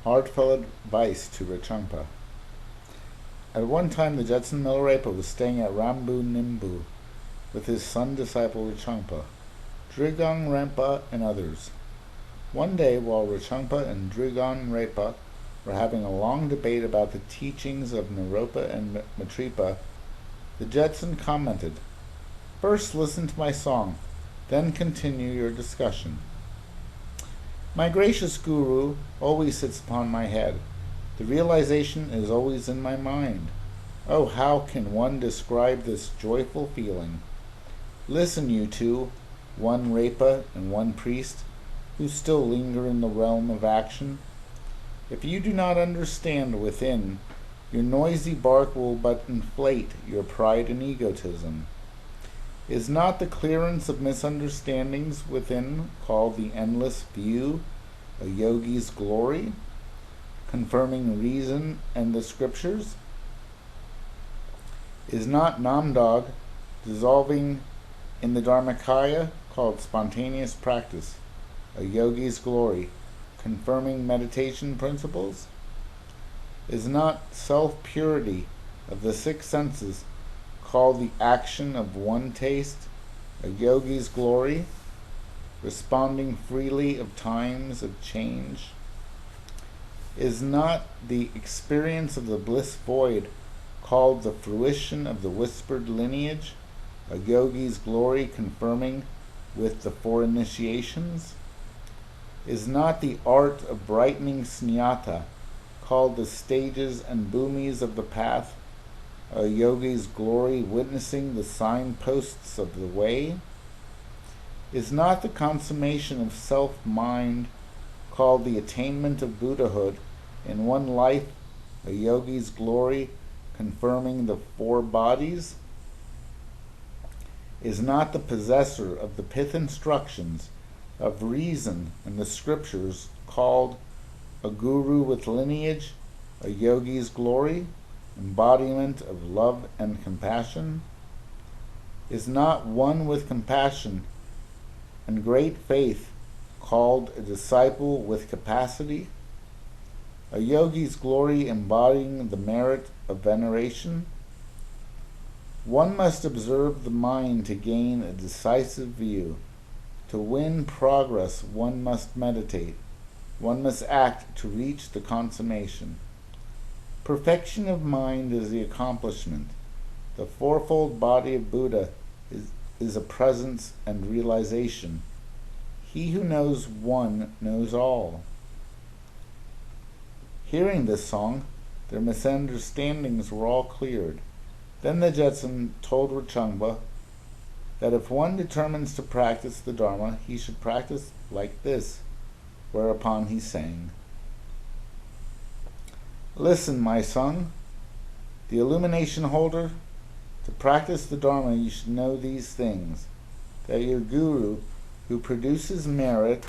Heartfelt advice to Rechungpa. At one time, the Jetson Milarepa was staying at Rambu Nimbu with his son disciple Rechungpa, Drigong Rempa, and others. One day, while Rechungpa and Drigong Rempa were having a long debate about the teachings of Naropa and Milarepa, the Jetson commented, "First listen to my song, then continue your discussion. My gracious Guru always sits upon my head. The realization is always in my mind. Oh, how can one describe this joyful feeling? Listen, you two, one Repa and one priest, who still linger in the realm of action. If you do not understand within, your noisy bark will but inflate your pride and egotism. Is not the clearance of misunderstandings within called the endless view, a yogi's glory, confirming reason and the scriptures? Is not Namdog dissolving in the Dharmakaya called spontaneous practice, a yogi's glory, confirming meditation principles? Is not self-purity of the six senses called the action of one taste, a yogi's glory, responding freely of times of change? Is not the experience of the bliss void called the fruition of the whispered lineage, a yogi's glory confirming with the four initiations? Is not the art of brightening snyata called the stages and bhumis of the path, a yogi's glory witnessing the signposts of the way? Is not the consummation of self-mind called the attainment of Buddhahood in one life, a yogi's glory confirming the four bodies? Is not the possessor of the pith instructions of reason in the scriptures called a guru with lineage, a yogi's glory, embodiment of love and compassion? Is not one with compassion and great faith called a disciple with capacity, a yogi's glory embodying the merit of veneration? One must observe the mind to gain a decisive view. To win progress, one must meditate. One must act to reach the consummation. Perfection of mind is the accomplishment. The fourfold body of Buddha is a presence and realization. He who knows one knows all. Hearing this song, their misunderstandings were all cleared. Then the Jetson told Rechungpa that if one determines to practice the Dharma, he should practice like this, whereupon he sang, "Listen, my son, the illumination holder, to practice the Dharma you should know these things, that your Guru, who produces merit,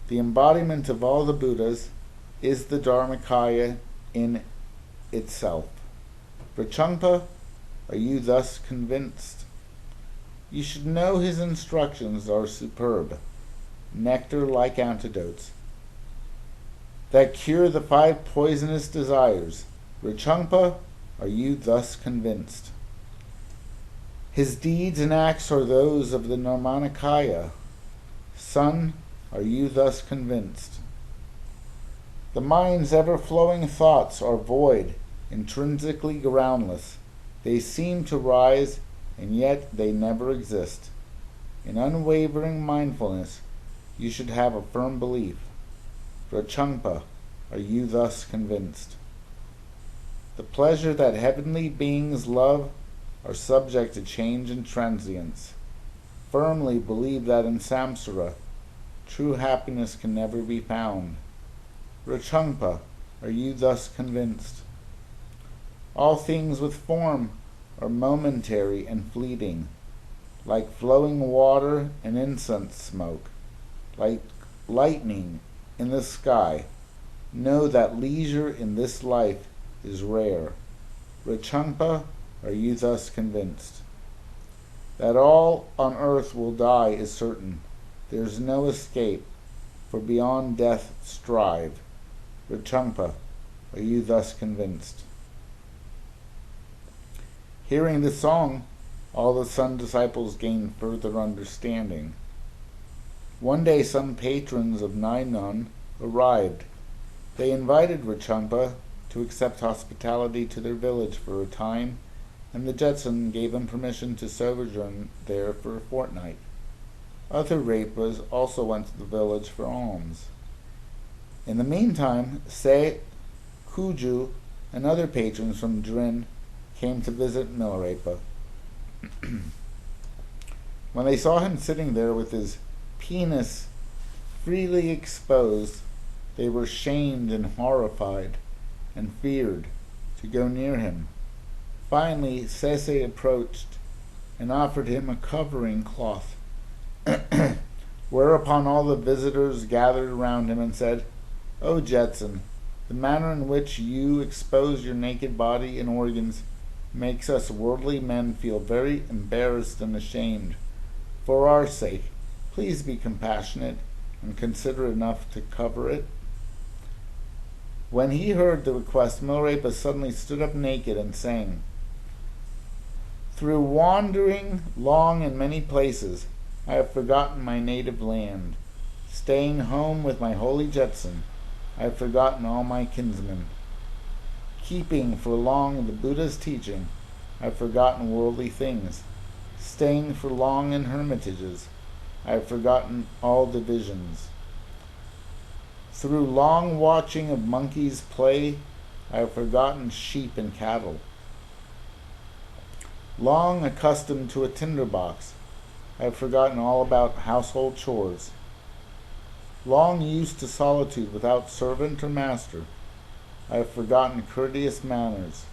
the embodiment of all the Buddhas, is the Dharmakaya in itself. Rechungpa, are you thus convinced? You should know his instructions are superb, nectar-like antidotes, that cure the 5 poisonous desires. Rechungpa, are you thus convinced? His deeds and acts are those of the Nirmanakaya. Son, are you thus convinced? The mind's ever-flowing thoughts are void, intrinsically groundless. They seem to rise, and yet they never exist. In unwavering mindfulness, you should have a firm belief. Rechungpa, are you thus convinced? The pleasure that heavenly beings love are subject to change and transience. Firmly believe that in samsara, true happiness can never be found. Rechungpa, are you thus convinced? All things with form are momentary and fleeting, like flowing water and incense smoke, like lightning in the sky. Know that leisure in this life is rare. Rechungpa, are you thus convinced? That all on earth will die is certain. There is no escape. for beyond death strive. Rechungpa, are you thus convinced? Hearing the song, all the Sun disciples gained further understanding. One day some patrons of Nainon arrived. They invited Rechungpa to accept hospitality to their village for a time, and the Jetson gave him permission to sojourn there for a fortnight. Other Repas also went to the village for alms. In the meantime, Se, Kuju, and other patrons from Drin came to visit Milarepa. When they saw him sitting there with his penis freely exposed, they were shamed and horrified, and feared to go near him. Finally, Sese approached and offered him a covering cloth, whereupon all the visitors gathered around him and said, "O Jetson, the manner in which you expose your naked body and organs makes us worldly men feel very embarrassed and ashamed. For our sake, please be compassionate and considerate enough to cover it." When he heard the request, Milarepa suddenly stood up naked and sang, "Through wandering long in many places, I have forgotten my native land. Staying home with my holy Jetson, I have forgotten all my kinsmen. Keeping for long the Buddha's teaching, I have forgotten worldly things. Staying for long in hermitages, I have forgotten all divisions. Through long watching of monkeys play, I have forgotten sheep and cattle. Long accustomed to a tinderbox, I have forgotten all about household chores. Long used to solitude without servant or master, I have forgotten courteous manners.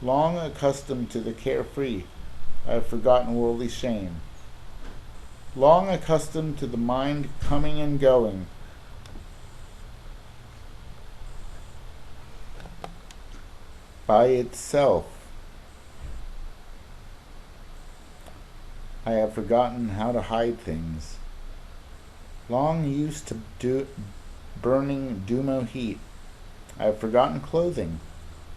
Long accustomed to the carefree, I have forgotten worldly shame. Long accustomed to the mind coming and going, by itself, I have forgotten how to hide things. Long used to burning Dumo heat, I have forgotten clothing.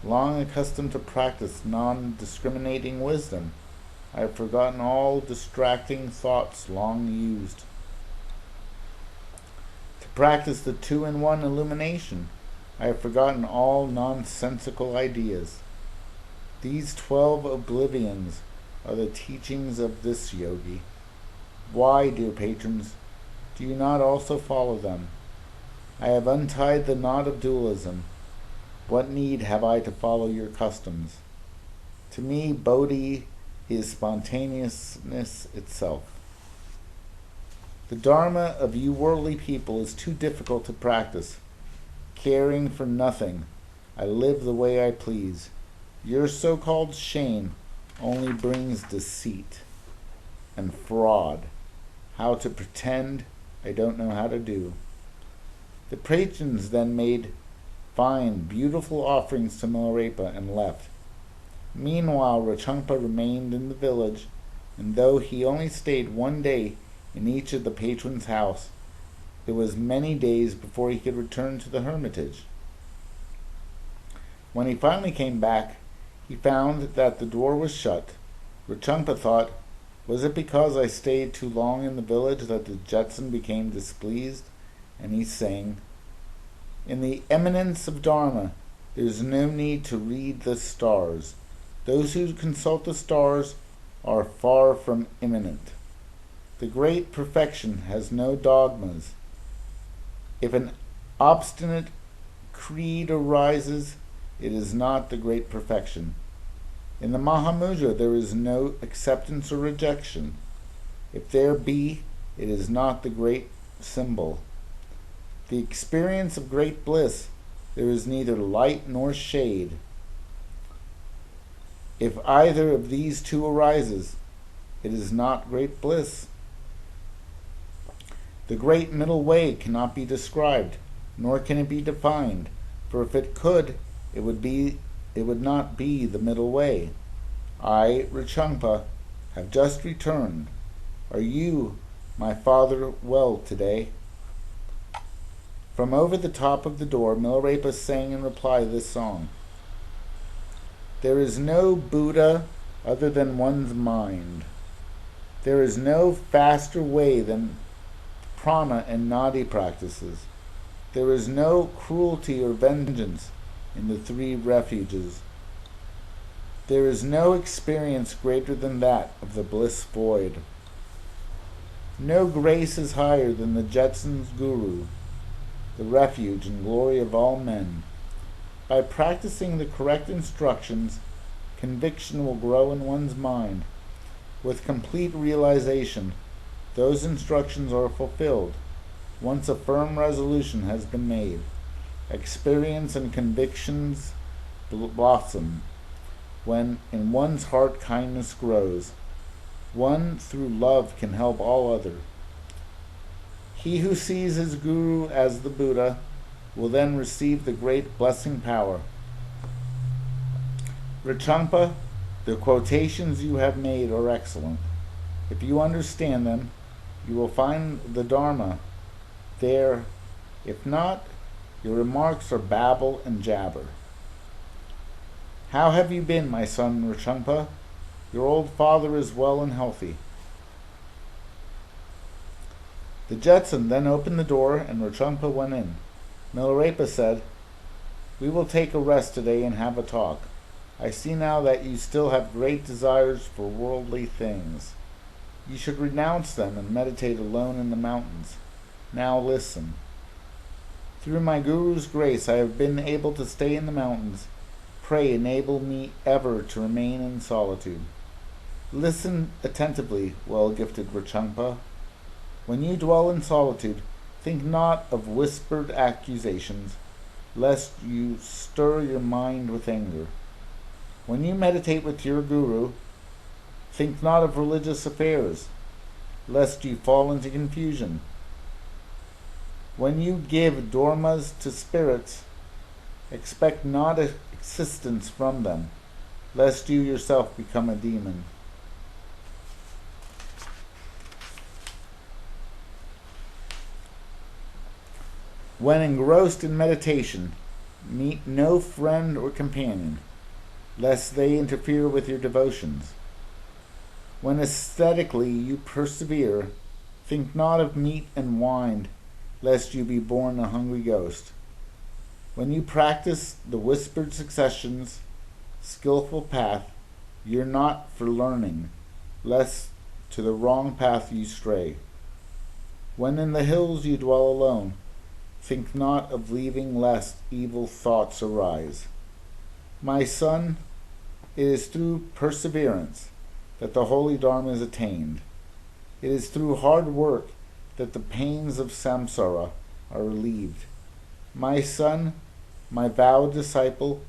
Long accustomed to practice non-discriminating wisdom, I have forgotten all distracting thoughts long used. To practice the two-in-one illumination, I have forgotten all nonsensical ideas. These 12 oblivions are the teachings of this yogi. Why, dear patrons, do you not also follow them? I have untied the knot of dualism. What need have I to follow your customs? To me, Bodhi is spontaneousness itself. The Dharma of you worldly people is too difficult to practice. Caring for nothing, I live the way I please. Your so-called shame only brings deceit and fraud. How to pretend, I don't know how to do. The patrons then made fine, beautiful offerings to Milarepa and left. Meanwhile, Rechungpa remained in the village, and though he only stayed one day in each of the patrons' house, it was many days before he could return to the hermitage. When he finally came back, he found that the door was shut. Rechungpa thought, was it because I stayed too long in the village that the Jetson became displeased? And he sang, "In the eminence of Dharma, there is no need to read the stars. Those who consult the stars are far from imminent. The great perfection has no dogmas. If an obstinate creed arises, it is not the great perfection. In the Mahamudra there is no acceptance or rejection. If there be, it is not the great symbol. The experience of great bliss, there is neither light nor shade. If either of these two arises, it is not great bliss. The great middle way cannot be described, nor can it be defined, for if it could, it would not be the middle way. I, Rechungpa, have just returned. Are you, my father, well today?" From over the top of the door, Milarepa sang in reply this song. There is no Buddha other than one's mind. There is no faster way than prana and nadi practices. There is no cruelty or vengeance in the three refuges. There is no experience greater than that of the bliss void. No grace is higher than the Jetson's Guru, the refuge and glory of all men. By practicing the correct instructions, conviction will grow in one's mind. With complete realization, those instructions are fulfilled. Once a firm resolution has been made, experience and convictions blossom. When in one's heart kindness grows, one through love can help all others. He who sees his guru as the Buddha will then receive the great blessing power. Rechungpa, the quotations you have made are excellent. If you understand them, you will find the Dharma there. If not, your remarks are babble and jabber. How have you been, my son Rechungpa? Your old father is well and healthy. The Jetson then opened the door and Rechungpa went in. Milarepa said, "We will take a rest today and have a talk. I see now that you still have great desires for worldly things. You should renounce them and meditate alone in the mountains. Now listen. Through my Guru's grace I have been able to stay in the mountains. Pray enable me ever to remain in solitude. Listen attentively, well-gifted Rechungpa. When you dwell in solitude, think not of whispered accusations, lest you stir your mind with anger. When you meditate with your Guru, think not of religious affairs, lest you fall into confusion. When you give dharmas to spirits, expect not assistance from them, lest you yourself become a demon. When engrossed in meditation, meet no friend or companion, lest they interfere with your devotions. When aesthetically you persevere, think not of meat and wine, lest you be born a hungry ghost. When you practice the whispered successions, skillful path, yearn not for learning, lest to the wrong path you stray. When in the hills you dwell alone, think not of leaving lest evil thoughts arise. My son, it is through perseverance that the holy Dharma is attained. It is through hard work that the pains of samsara are relieved. My son, my vowed disciple,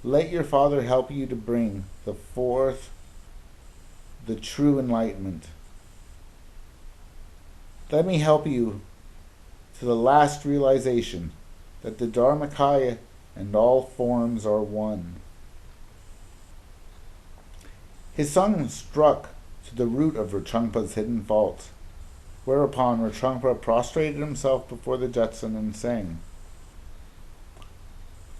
let your father help you to bring forth the true enlightenment. Let me help you to the last realization that the Dharmakaya and all forms are one. His son struck to the root of Rechungpa's hidden faults, whereupon Rechungpa prostrated himself before the Jetson and sang,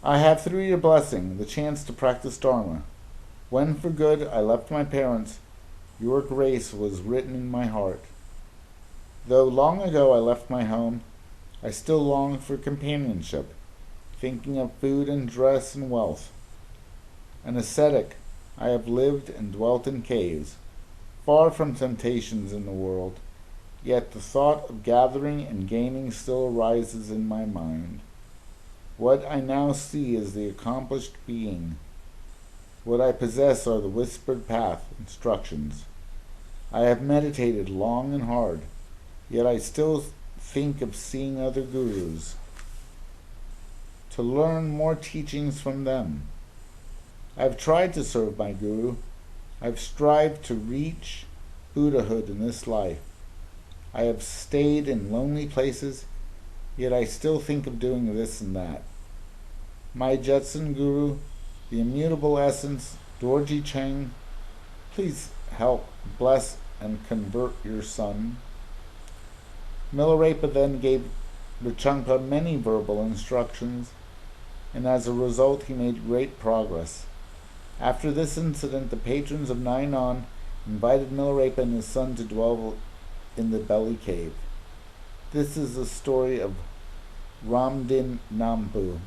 I have through your blessing the chance to practice Dharma. When for good I left my parents, your grace was written in my heart. Though long ago I left my home, I still long for companionship, thinking of food and dress and wealth. An ascetic, I have lived and dwelt in caves, far from temptations in the world, yet the thought of gathering and gaining still arises in my mind. What I now see is the accomplished being. What I possess are the whispered path instructions. I have meditated long and hard, yet I still think of seeing other gurus, to learn more teachings from them. I have tried to serve my guru. I have strived to reach Buddhahood in this life. I have stayed in lonely places, yet I still think of doing this and that. My Jetson Guru, the immutable essence, Dorji Cheng, please help, bless, and convert your son. Milarepa then gave Rechungpa many verbal instructions, and as a result he made great progress. After this incident, the patrons of Nainon invited Milarepa and his son to dwell in the belly cave. This is the story of Ramdin Nampu.